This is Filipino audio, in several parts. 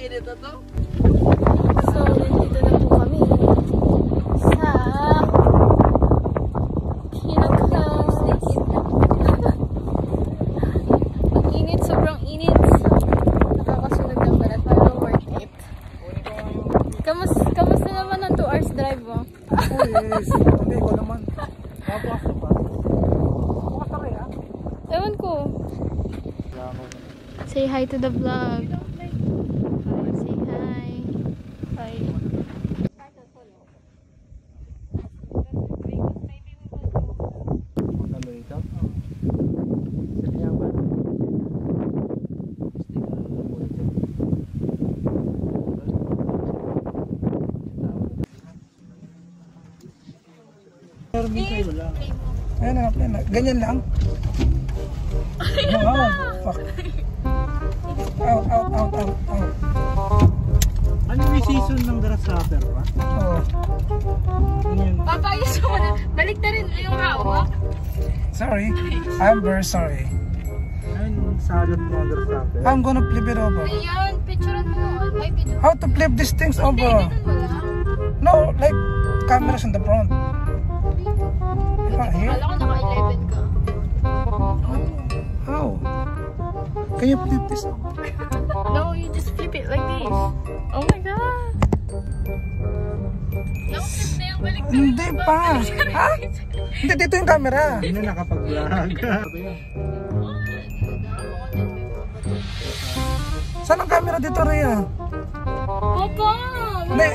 Init na to? So, nandito na po kami sa Kinakang. Ang init, sobrang init. Nakakasunog ng balat, pero worth it. Kamusta naman ang 2 hours drive mo? Yes, hindi ko naman. Babukas pa. Bukas na kaya? Ewan ko. Say hi to the vlog. Say hi. Hi. Ano ito? Sabihan ba? Meron din sa'yo lang. Ayan na. Ganyan lang. Wow, fuck. Out. Ano may season ng grasshopper ba? Oo. Papayos mo na. Balik na rin yung hawak. Sorry. I'm very sorry. Ayun, salad ng grasshopper. I'm gonna flip it over. Ayan, picturean mo. Ay, video. How to flip these things over? Ganun mo lang. No, like cameras in the front. Here? Kala ko naka-11 ka. How? Can you flip this over? No, you just flip it like this. Oh my god. Naka-flip na yung balik na. Hindi pa. Ha? Hindi, dito yung camera. Hindi na nakapag-vlog. Saan ang camera dito, Rhea? Papa! Hindi,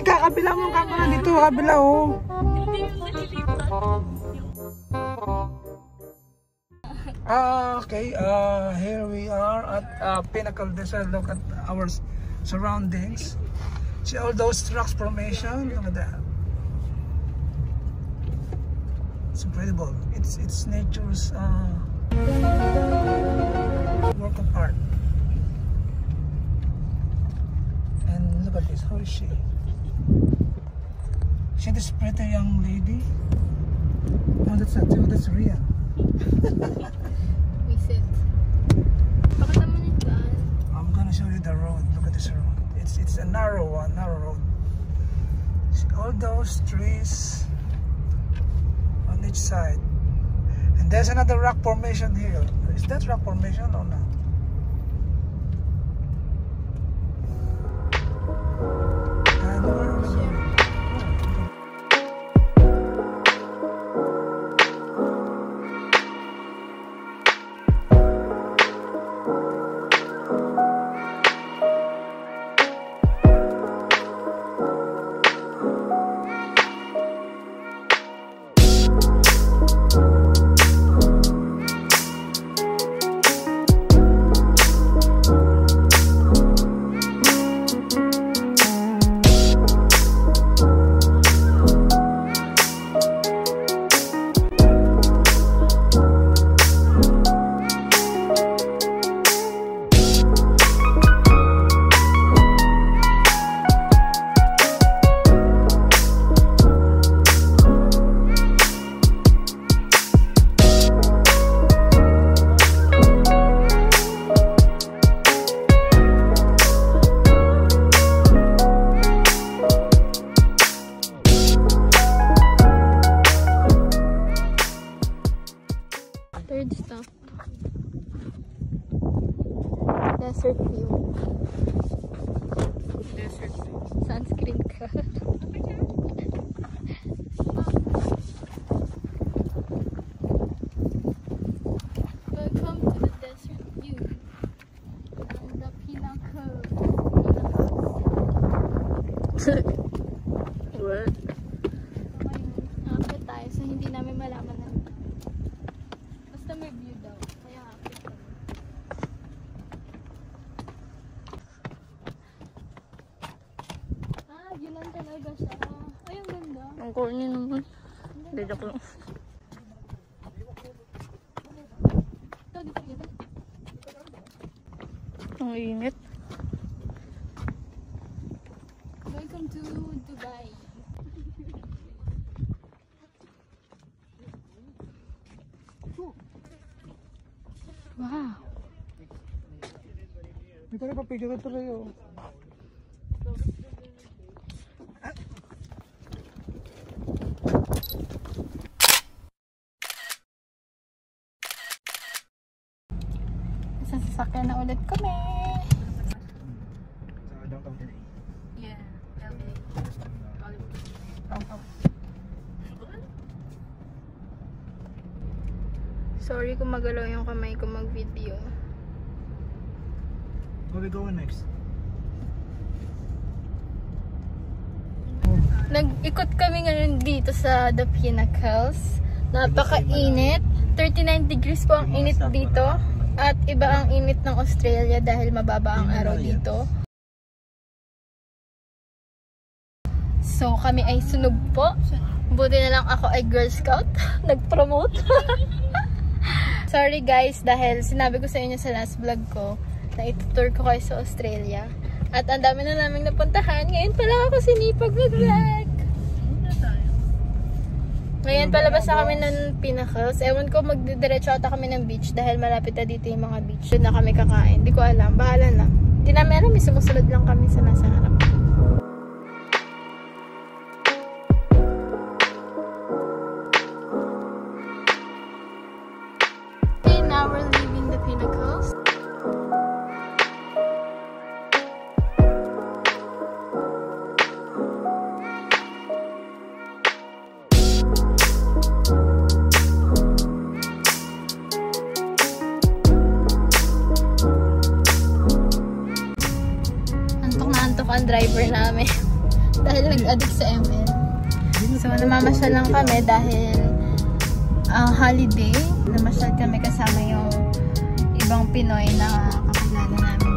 ikakabila mo ang camera dito. Kabila, oh. Hindi yung nalilipat. Okay, here we are at Pinnacle Desert. Look at our surroundings. See all those rocks formation. Look at that. It's incredible. It's nature's work of art. And look at this. How is she? See this pretty young lady? Oh, that's not true. That's real. We sit. Pakita mo yung daan. I'm gonna show you the road. Look at this road. It's a narrow road. See all those trees on each side, and there's another rock formation here. Is that rock formation or not? And where are we going? Third stop. Desert view. Desert. Sunscreen ka. Welcome to the desert view. And the Pinnacle. What? Nakapit tayo so hindi namin malaman na. Basta may view daw. Kaya akit kami. Yun lang talaga siya. Ay, ang ganda. Ang corny naman. Hindi, joke lang. Dito. Ang init. Welcome to Dubai. Wow. Ito rin papigil ito rin yun. Sa sasakyan na ulit kami. Sa downtown LA. Yeah, LA. Sorry kung magalaw yung kamay ko mag-video. Where we going next? Nag-ikot kami ngayon dito sa The Pinnacles. Napakainit. 39 degrees po ang init dito. At iba ang init ng Australia dahil mababa ang araw dito. So kami ay sunog po. Buti na lang ako ay Girl Scout. Nag-promote. Sorry guys dahil sinabi ko sa inyo sa last vlog ko na itutour ko kayo sa Australia. At ang dami na naming napuntahan. Ngayon pala ako sinipag mag-vlog. Ngayon palabas na kami ng Pinnacles. Ewan ko magdidiretso ata kami ng beach dahil malapit na dito yung mga beach. Doon na kami kakain. Hindi ko alam. Bahala na. Hindi namin alam. May sumusunod lang kami sa nasa harap. Okay, now we're leaving the Pinnacles. Ang driver namin dahil nag-addict sa ML. So namamasyal lang kami dahil holiday. Namasyal kami kasama yung ibang Pinoy na kakilala namin.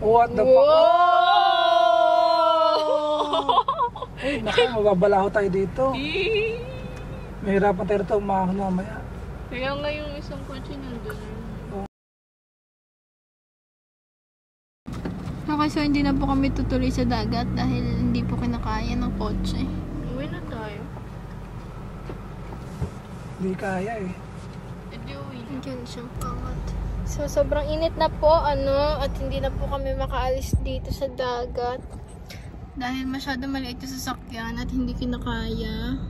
What the fuck? Ay, naku, mababalaho tayo dito. Mahirapan tayo ito umahon mamaya. Kaya nga yung isang kotse nandun. Okay, so hindi na po kami tutuloy sa dagat dahil hindi po kinakaya ng kotse. Uwi na tayo. Hindi kaya eh. Hindi uwi na. Diyan siyang pangat. So, sobrang init na po, at hindi na po kami makaalis dito sa dagat. Dahil masyado maliit yung sasakyan at hindi kinakaya.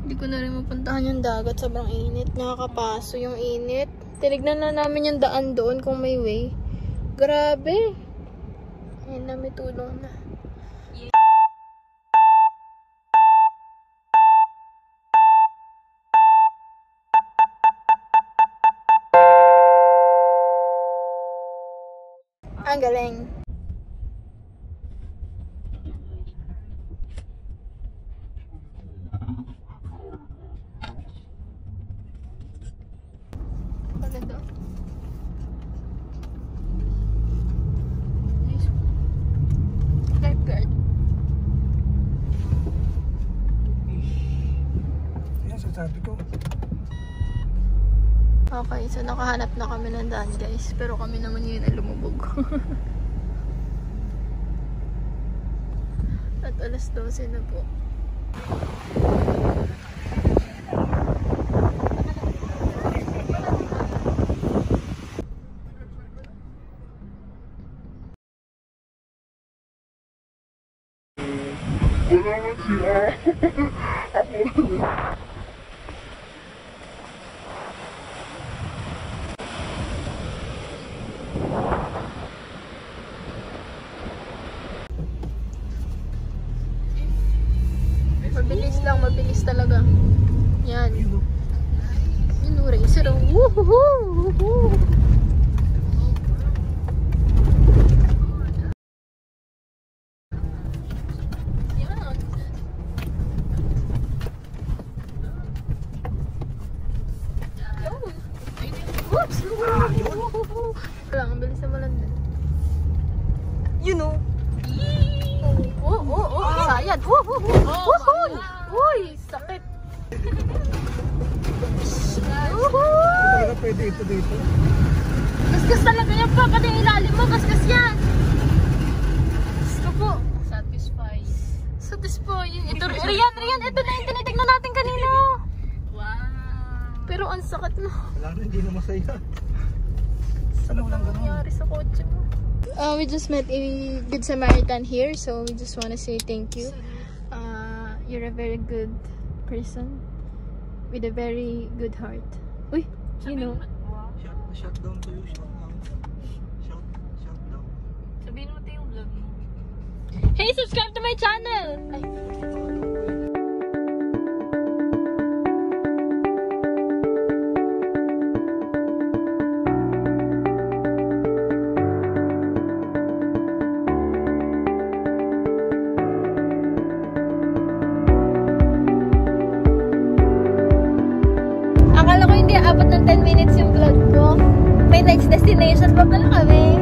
Hindi ko na rin mapuntahan yung dagat, sobrang init. Nakakapaso yung init. Tinignan na namin yung daan doon kung may way. Grabe. Ayun na, may tulong na. Ang galing. Maganda. Lifeguard. Yan, sasabi ko. Okay, so nakahanap na kami ng daan guys. Pero kami naman yun ay lumubog. At alas 12 na po. Mabilis lang, mabilis talaga. Yan. Yun, racer. Woohoo! Oops! Wala, ang bilis na malanda. You know. Sayad. Uy, sakit. Talaga pwede ito dito. Gasgas talaga yan pa, pati yung ilalim mo, gasgas yan. Gusto po. Satisfying. Ito, Rian, ito na yung tinitignan natin kanina. Wow. Pero ang sakit na. Wala na, hindi na masaya. Ano lang ganun? Nangyari sa kotse mo. We just met a Good Samaritan here, so we just want to say thank you. You're a very good person with a very good heart. Uy, you know. Shut down to you, shut down. Shut down. Sabihin mo ito yung vlog mo. Hey, subscribe to my channel! Ay. Akala ko hindi abot ng 10 minutes yung vlog ko. May next destination pa pala kami.